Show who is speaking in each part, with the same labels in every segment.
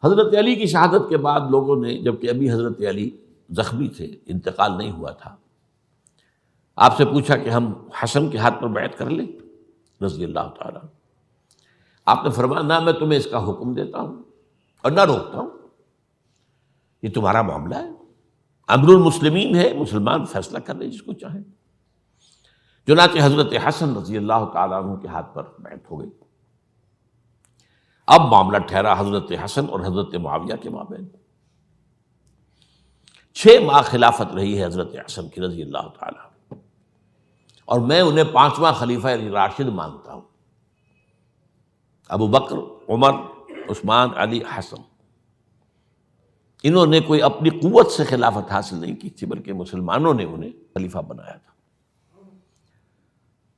Speaker 1: حضرت علی کی شہادت کے بعد لوگوں نے، جبکہ ابھی حضرت علی زخمی تھے، انتقال نہیں ہوا تھا، آپ سے پوچھا کہ ہم حسن کے ہاتھ پر بیعت کر لیں رضی اللہ تعالیٰ. آپ نے فرمایا نہ میں تمہیں اس کا حکم دیتا ہوں اور نہ روکتا ہوں، یہ تمہارا معاملہ ہے، امر المسلمین ہے، مسلمان فیصلہ کر لیں جس کو چاہیں. چنانچہ حضرت حسن رضی اللہ تعالیٰ عنہ کے ہاتھ پر بیعت ہو گئی. اب معاملہ ٹھہرا حضرت حسن اور حضرت معاویہ کے مابین. 6 ماہ خلافت رہی ہے حضرت حسن کی رضی اللہ تعالیٰ، اور میں انہیں 5واں خلیفہ راشد مانتا ہوں. ابو بکر، عمر، عثمان، علی، حسن، انہوں نے کوئی اپنی قوت سے خلافت حاصل نہیں کی تھی، بلکہ مسلمانوں نے انہیں خلیفہ بنایا تھا.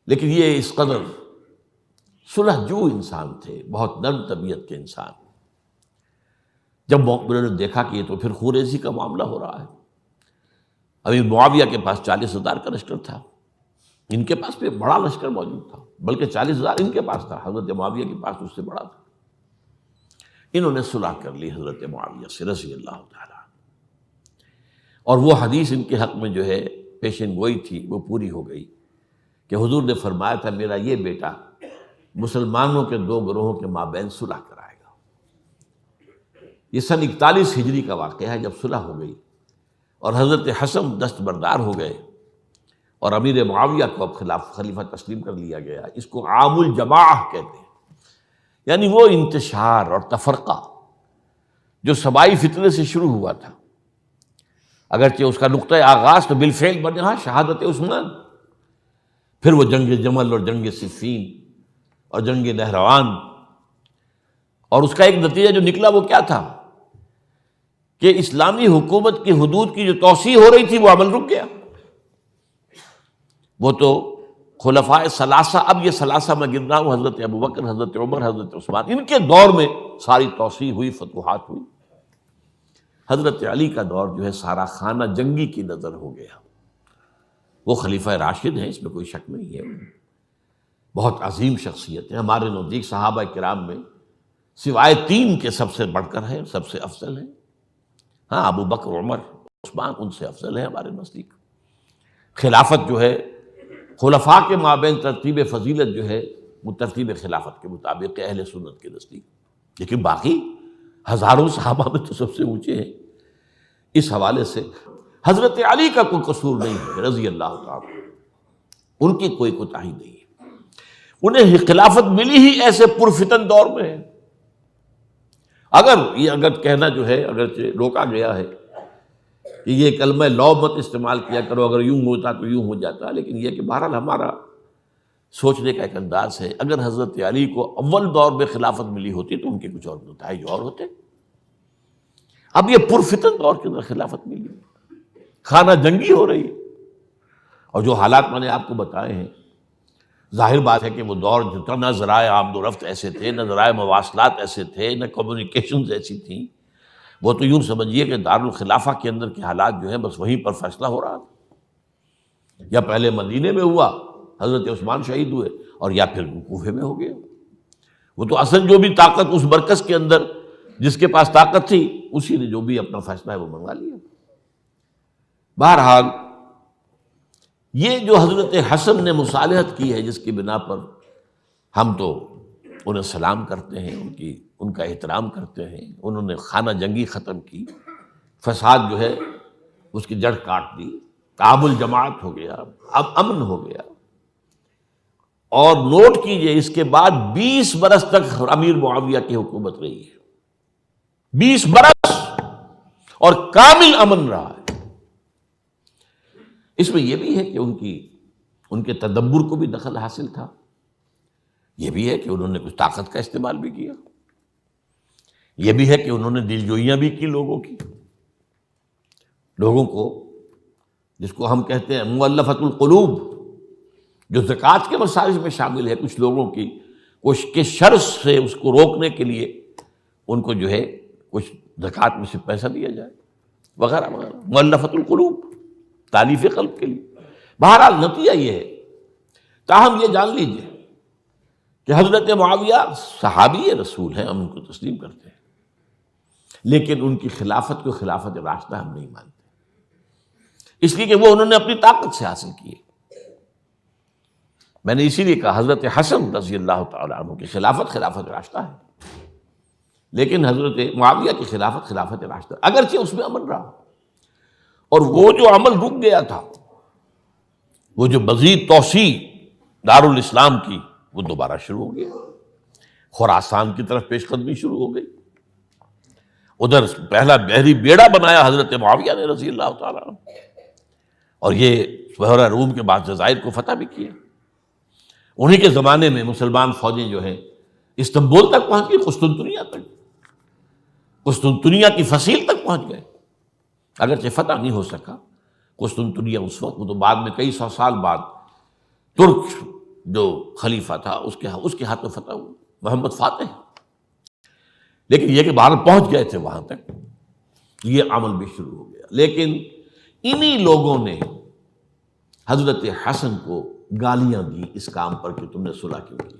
Speaker 1: لیکن یہ اس قدر صلح جو انسان تھے، بہت نرم طبیعت کے انسان. جب انہوں نے دیکھا کہ یہ تو پھر خوریزی کا معاملہ ہو رہا ہے، ابھی معاویہ کے پاس 40,000 کا لشکر تھا، ان کے پاس بھی بڑا لشکر موجود تھا، بلکہ 40,000 ان کے پاس تھا، حضرت معاویہ کے پاس اس سے بڑا تھا. انہوں نے صلح کر لی حضرت معاویہ سے رضی اللہ تعالیٰ، اور وہ حدیث ان کے حق میں جو ہے پیشن گوئی تھی وہ پوری ہو گئی کہ حضور نے فرمایا تھا میرا یہ بیٹا مسلمانوں کے 2 گروہوں کے مابین صلح کرائے گا. یہ سن 41 ہجری کا واقعہ ہے جب صلح ہو گئی اور حضرت حسن دستبردار ہو گئے اور امیر معاویہ کو اب خلیفہ تسلیم کر لیا گیا. اس کو عام الجماع کہتے ہیں، یعنی وہ انتشار اور تفرقہ جو سبائی فتنے سے شروع ہوا تھا، اگرچہ اس کا نقطۂ آغاز تو بالفعل بنا شہادت عثمان، پھر وہ جنگ جمل اور جنگ صفین اور جنگ نہروان، اور اس کا ایک نتیجہ جو نکلا وہ کیا تھا کہ اسلامی حکومت کی حدود کی جو توسیع ہو رہی تھی وہ عمل رک گیا. وہ تو خلفائے ثلاثہ، اب یہ ثلاثہ میں گن رہا ہوں، حضرت ابو بکر، حضرت عمر، حضرت عثمان، ان کے دور میں ساری توسیع ہوئی، فتوحات ہوئی. حضرت علی کا دور جو ہے سارا خانہ جنگی کی نظر ہو گیا. وہ خلیفہ راشد ہیں، اس میں کوئی شک نہیں ہے، بہت عظیم شخصیت ہے، ہمارے نزدیک صحابہ کرام میں سوائے 3 کے سب سے بڑھ کر ہیں، سب سے افضل ہیں. ہاں ابو بکر، عمر، عثمان ان سے افضل ہیں ہمارے نزدیک. خلافت جو ہے خلفاء کے مابین ترتیب فضیلت جو ہے وہ ترتیب خلافت کے مطابق اہل سنت کے نزدیک، لیکن باقی ہزاروں صحابہ میں تو سب سے اونچے ہیں. اس حوالے سے حضرت علی کا کوئی قصور نہیں ہے رضی اللہ تعالیٰ، ان کی کوئی کوتاہی نہیں ہے. انہیں خلافت ملی ہی ایسے پرفتن دور میں ہے. اگر کہنا جو ہے اگرچہ روکا گیا ہے کہ یہ کلمہ لو مت استعمال کیا کرو، اگر یوں ہوتا تو یوں ہو جاتا، لیکن یہ کہ بہرحال ہمارا سوچنے کا ایک انداز ہے. اگر حضرت علی کو اول دور میں خلافت ملی ہوتی تو ان کے کچھ اور نتائج اور ہوتے. اب یہ پرفتن دور کے اندر خلافت ملی، خانہ جنگی ہو رہی ہے، اور جو حالات میں نے آپ کو بتائے ہیں، ظاہر بات ہے کہ وہ دور جو نہ ذرائع آمد و رفت ایسے تھے، نہ ذرائع مواصلات ایسے تھے، نہ کمیونیکیشنز ایسی تھیں. وہ تو یوں سمجھیے کہ دارالخلافہ کے اندر کے حالات جو ہیں بس وہیں پر فیصلہ ہو رہا تھا. یا پہلے مدینے میں ہوا، حضرت عثمان شہید ہوئے، اور یا پھر کوفے میں ہو گیا. وہ تو اصل جو بھی طاقت اس مرکز کے اندر جس کے پاس طاقت تھی اسی نے جو بھی اپنا فیصلہ ہے وہ منگوا لیا. بہرحال یہ جو حضرت حسن نے مصالحت کی ہے جس کی بنا پر ہم تو انہیں سلام کرتے ہیں، ان کا احترام کرتے ہیں، انہوں نے خانہ جنگی ختم کی، فساد جو ہے اس کی جڑ کاٹ دی، قابل جماعت ہو گیا، اب امن ہو گیا. اور نوٹ کیجئے اس کے بعد 20 برس تک امیر معاویہ کی حکومت رہی ہے، 20 برس، اور کامل امن رہا ہے. اس میں یہ بھی ہے کہ ان کے تدبر کو بھی دخل حاصل تھا، یہ بھی ہے کہ انہوں نے کچھ طاقت کا استعمال بھی کیا، یہ بھی ہے کہ انہوں نے دل جوئیاں بھی کی لوگوں کو جس کو ہم کہتے ہیں مؤلفۃ القلوب، جو زکوٰۃ کے مسائل میں شامل ہے. کچھ لوگوں کی کوشش کے شر سے اس کو روکنے کے لیے ان کو جو ہے کچھ زکوٰۃ میں سے پیسہ دیا جائے وغیرہ وغیرہ، مؤلفۃ القلوب، تالیف قلب کے لیے. بہرحال نتیجہ یہ ہے. تاہم یہ جان لیجیے کہ حضرت معاویہ صحابی رسول ہیں، ہم ان کو تسلیم کرتے ہیں، لیکن ان کی خلافت کو خلافت راشدہ ہم نہیں مانتے، اس لیے کہ وہ انہوں نے اپنی طاقت سے حاصل کی ہے۔ میں نے اسی لیے کہا حضرت حسن رضی اللہ تعالیٰ عنہ کی خلافت خلافت راشدہ ہے، لیکن حضرت معاویہ کی خلافت خلافت راشدہ، اگرچہ اس میں عمل رہا، اور وہ جو عمل رک گیا تھا، وہ جو مزید توسیع دارالاسلام کی، وہ دوبارہ شروع ہو گیا، خراسان کی طرف پیش قدمی شروع ہو گئی۔ ادھر پہلا بحری بیڑا بنایا حضرت معاویہ نے رضی اللہ تعالیٰ عنہ، اور یہ بحیرہ روم کے بعد جزائر کو فتح بھی کیا۔ انہی کے زمانے میں مسلمان فوجیں جو ہیں استنبول تک پہنچ گئی، قسطنطنیہ تک، قسطنطنیہ کی فصیل تک پہنچ گئے، اگرچہ فتح نہیں ہو سکا قسطنطنیہ اس وقت، وہ تو بعد میں کئی سو سال بعد ترک جو خلیفہ تھا اس کے ہاتھوں فتح ہوا، محمد فاتح۔ لیکن یہ کہ باہر پہنچ گئے تھے وہاں تک، یہ عمل بھی شروع ہو گیا۔ لیکن انہی لوگوں نے حضرت حسن کو گالیاں دی اس کام پر کہ تم نے صلح کیوں کی،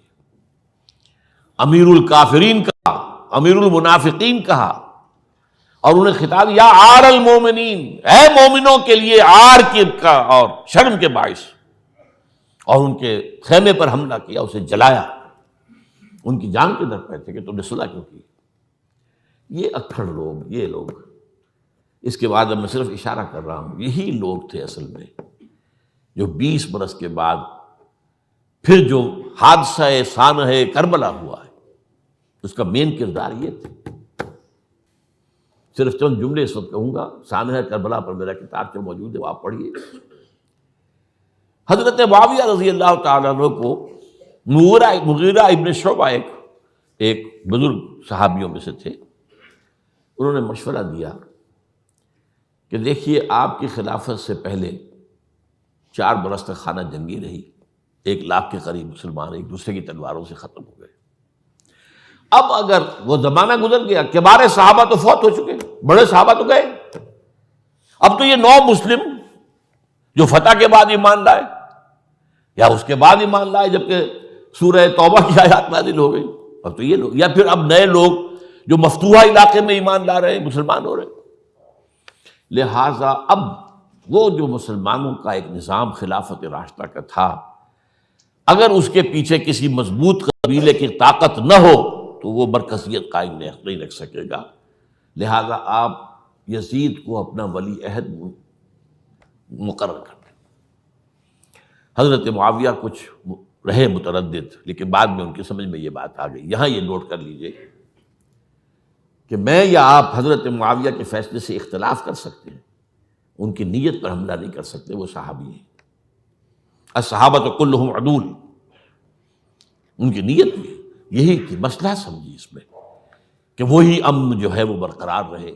Speaker 1: امیر الکافرین کہا، امیر المنافقین کہا، اور انہیں خطاب یا عار المومنین، اے مومنوں کے لیے عار کا اور شرم کے باعث، اور ان کے خیمے پر حملہ کیا، اسے جلایا، ان کی جان کے در پہ تھے کہ تم نے صلح کیوں کی۔ یہ اکھڑ لوگ، یہ لوگ، اس کے بعد اب میں صرف اشارہ کر رہا ہوں، یہی لوگ تھے اصل میں جو 20 برس کے بعد پھر جو حادثہ سانحہ کربلا ہوا ہے اس کا مین کردار یہ تھے۔ صرف چند جملے اس وقت کہوں گا، سانحہ کربلا پر میرا کتاب جو موجود ہے وہ آپ پڑھیے۔ حضرت معاویہ رضی اللہ تعالیٰ عنہ کو مغیرہ ابن شعبہ ایک بزرگ صحابیوں میں سے تھے، انہوں نے مشورہ دیا کہ دیکھیے آپ کی خلافت سے پہلے 4 برس تک خانہ جنگی رہی، 1 لاکھ کے قریب مسلمان ایک دوسرے کی تلواروں سے ختم ہو گئے۔ اب اگر وہ زمانہ گزر گیا، کبار صحابہ تو فوت ہو چکے، بڑے صحابہ تو گئے، اب تو یہ 9 مسلم جو فتح کے بعد ایمان لائے یا اس کے بعد ایمان لائے جبکہ سورہ توبہ کی آیات نازل ہو گئی، اب تو یہ لوگ، یا پھر اب نئے لوگ جو مفتوحہ علاقے میں ایمان لا رہے ہیں، مسلمان ہو رہے ہیں۔ لہٰذا اب وہ جو مسلمانوں کا ایک نظام خلافت راشدہ کا تھا، اگر اس کے پیچھے کسی مضبوط قبیلے کی طاقت نہ ہو تو وہ مرکزیت قائم نہیں رکھ سکے گا، لہٰذا آپ یزید کو اپنا ولی عہد مقرر کر دیں۔ حضرت معاویہ کچھ رہے متردد، لیکن بعد میں ان کی سمجھ میں یہ بات آ گئی۔ یہاں یہ نوٹ کر لیجئے کہ میں یا آپ حضرت معاویہ کے فیصلے سے اختلاف کر سکتے ہیں، ان کی نیت پر حملہ نہیں کر سکتے، وہ صحابی ہیں، الصحابۃ کلھم عدول، ان کی نیت بھی یہی تھی، مسئلہ سمجھی اس میں کہ وہی امن جو ہے وہ برقرار رہے۔